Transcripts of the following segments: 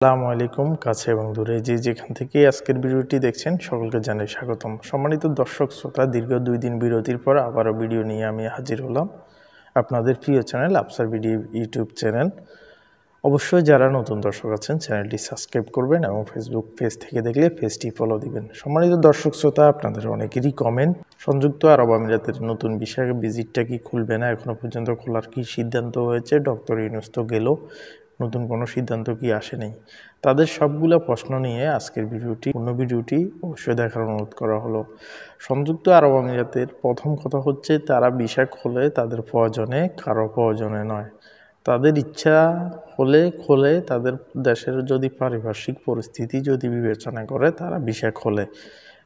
আসসালামু আলাইকুম। কাছে এবং দূরে যে যেখান থেকে আজকের ভিডিওটি দেখছেন সকলকে জানাই স্বাগতম। সম্মানিত দর্শক শ্রোতা, দীর্ঘ 2 দিন বিরতির পর আবারও ভিডিও নিয়ে আমি হাজির হলাম। আপনাদের প্রিয় channel Afsar video YouTube channel. অবশ্যই যারা নতুন দর্শক আছেন চ্যানেলটি সাবস্ক্রাইব করবেন এবং ফেসবুক পেজ থেকে দেখলে পেজটি ফলো দিবেন। সম্মানিত দর্শক শ্রোতা, আপনাদের অনেকেরই কমেন্ট, সংযুক্ত আরব আমিরাতের নতুন ভিসা ভিজিটটা কি খুলবে না, এখনও পর্যন্ত খোলার কি সিদ্ধান্ত হয়েছে, ডক্টর ইউনূস তো গেল, নতুন কোনো সিদ্ধান্ত কি আসেনি, তাদের সবগুলো প্রশ্ন নিয়ে আজকের ভিডিওটি অবশ্যই দেখার অনুরোধ করা হলো। সংযুক্ত আরব আমিরাতের প্রথম কথা হচ্ছে, তারা ভিসা খোলে তাদের প্রয়োজনে, কারো প্রয়োজনে নয়। তাদের ইচ্ছা হলে খোলে, তাদের দেশের যদি পারিপার্শ্বিক পরিস্থিতি যদি বিবেচনা করে তারা ভিসা খোলে,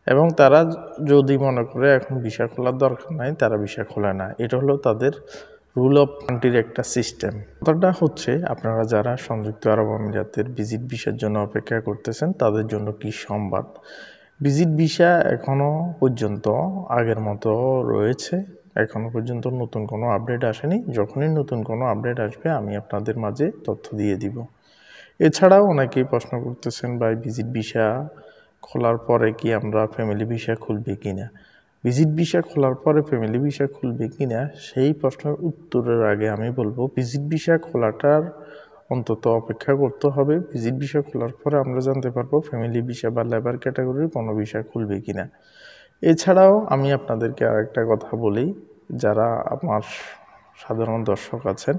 এবং তারা যদি মনে করে এখন ভিসা খোলার দরকার নাই তারা ভিসা খোলে না। এটা হলো তাদের রুল অফ কান্ট্রির একটা সিস্টেম। কথাটা হচ্ছে, আপনারা যারা সংযুক্ত আরব আমিরাতের ভিজিট ভিসার জন্য অপেক্ষা করতেছেন তাদের জন্য কি সংবাদ। ভিজিট ভিসা এখনও পর্যন্ত আগের মতো রয়েছে, এখনও পর্যন্ত নতুন কোনো আপডেট আসেনি। যখনই নতুন কোনো আপডেট আসবে আমি আপনাদের মাঝে তথ্য দিয়ে দিব। এছাড়াও অনেকেই প্রশ্ন করতেছেন, ভাই ভিজিট ভিসা খোলার পরে কি আমরা ফ্যামিলি ভিসা খুলবে কিনা, ভিজিট ভিসা খোলার পরে ফ্যামিলি ভিসা খুলবে কিনা, সেই প্রশ্নের উত্তরের আগে আমি বলবো, ভিজিট ভিসা খোলাটার অন্তত অপেক্ষা করতে হবে। ভিজিট ভিসা খোলার পরে আমরা জানতে পারবো ফ্যামিলি ভিসা বা লেবার ক্যাটাগরির কোনো ভিসা খুলবে কিনা। এছাড়াও আমি আপনাদেরকে আরেকটা কথা বলি, যারা আমার সাধারণ দর্শক আছেন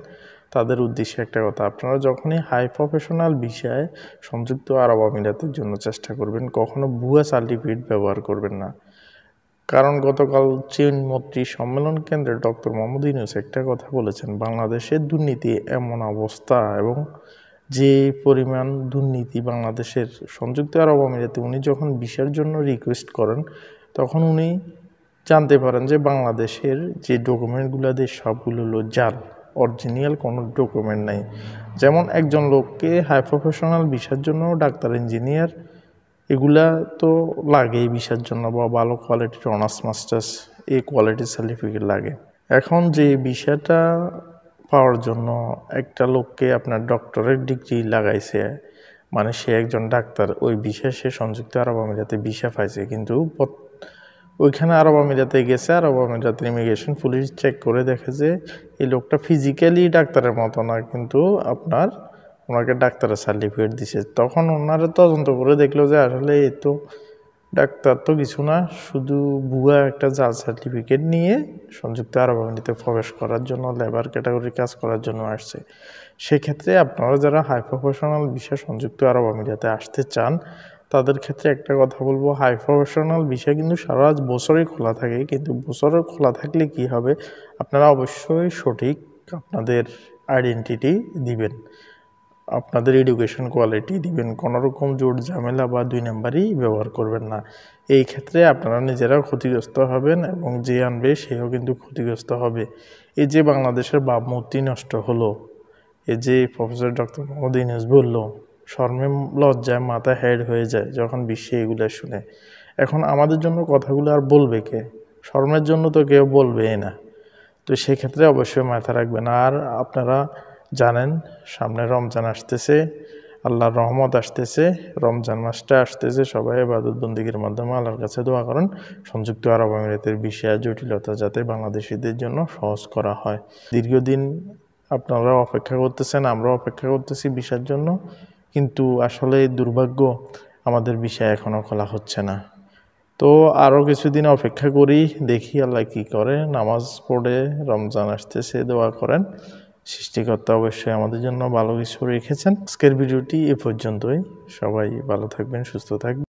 তাদের উদ্দেশ্যে একটা কথা, আপনারা যখনই হাই প্রফেশনাল ভিসায় সংযুক্ত আরব আমিরাতের জন্য চেষ্টা করবেন, কখনো ভুয়া সার্টিফিকেট ব্যবহার করবেন না। কারণ গতকাল চীন মন্ত্রী সম্মেলন কেন্দ্রে ডক্টর মোহাম্মদ ইউনূস একটা কথা বলেছেন, বাংলাদেশের দুর্নীতি এমন অবস্থা এবং যে পরিমাণ দুর্নীতি বাংলাদেশের, সংযুক্ত আরব আমিরাতে উনি যখন ভিসার জন্য রিকোয়েস্ট করেন তখন উনি জানতে পারেন যে বাংলাদেশের যে ডকুমেন্টগুলো দেয় সবগুলো হলো জাল, অরিজিনাল কোনো ডকুমেন্ট নাই। যেমন একজন লোককে হাই প্রফেশনাল ভিসার জন্য ডাক্তার, ইঞ্জিনিয়ার এগুলা তো লাগেই ভিসার জন্য, বা ভালো কোয়ালিটির অনার্স মাস্টার্স এই কোয়ালিটির সার্টিফিকেট লাগে। এখন যে ভিসাটা পাওয়ার জন্য একটা লোককে আপনার ডক্টরেট ডিগ্রি লাগাইছে, মানে সে একজন ডাক্তার, ওই ভিসা সে সংযুক্ত আরব আমিরাতে ভিসা পাইছে, কিন্তু ওইখানে আরব আমিরাতে গেছে, আরব আমিরাতের ইমিগ্রেশন পুলিশ চেক করে দেখে যে এই লোকটা ফিজিক্যালি ডাক্তারের মতো না, কিন্তু আপনার ওনাকে ডাক্তারের সার্টিফিকেট দিছে। তখন ওনারা তদন্ত করে দেখলো যে আসলে এই তো ডাক্তার তো কিছু না, শুধু ভুয়া একটা জাল সার্টিফিকেট নিয়ে সংযুক্ত আরব আমিরাতে প্রবেশ করার জন্য, লেবার ক্যাটাগরির কাজ করার জন্য আসছে। সেক্ষেত্রে আপনারা যারা হাই প্রফেশনাল ভিসা সংযুক্ত আরব আমিরাতে আসতে চান তাদের ক্ষেত্রে একটা কথা বলবো, হাই প্রফেশনাল ভিসা কিন্তু সারা বছরই খোলা থাকে, কিন্তু বছরে খোলা থাকলে কি হবে, আপনারা অবশ্যই সঠিক আপনাদের আইডেন্টিটি দিবেন, আপনাদের এডুকেশন কোয়ালিটি দিবেন, কোনোরকম জোট ঝামেলা বা 2 নাম্বারই ব্যবহার করবেন না। এই ক্ষেত্রে আপনারা নিজেরাও ক্ষতিগ্রস্ত হবেন এবং যে আনবে সেও কিন্তু ক্ষতিগ্রস্ত হবে। এই যে বাংলাদেশের ভাবমূর্তি নষ্ট হলো, এই যে প্রফেসর ডক্টর মোহাম্মদ ইউনূস বলল, শর্মে লজ্জায় মাথা হেড হয়ে যায় যখন বিশ্বে এগুলো শুনে। এখন আমাদের জন্য কথাগুলো আর বলবে কে, শর্মের জন্য তো কেউ বলবেই না। তো সেক্ষেত্রে অবশ্যই মাথা রাখবেন। আর আপনারা জানেন সামনে রমজান আসতেছে, আল্লাহর রহমত আসতেছে, রমজান মাসটা আসতেছে, সবাই ইবাদত বন্দেগীর মাধ্যমে আল্লাহর কাছে দোয়া করেন সংযুক্ত আরব আমিরাতের বিষয় জটিলতা যাতে বাংলাদেশিদের জন্য সহজ করা হয়। দীর্ঘদিন আপনারা অপেক্ষা করতেছেন, আমরাও অপেক্ষা করতেছি ভিসার জন্য, কিন্তু আসলে দুর্ভাগ্য আমাদের ভিসা এখনও খোলা হচ্ছে না। তো আরও কিছুদিন অপেক্ষা করি, দেখি আল্লাহ কী করে। নামাজ পড়ে রমজান আসতেছে, দোয়া করেন, সৃষ্টিকর্তা অবশ্যই আমাদের জন্য ভালো কিছু রেখেছেন। আজকের ভিডিওটি এ পর্যন্তই। সবাই ভালো থাকবেন, সুস্থ থাকবেন।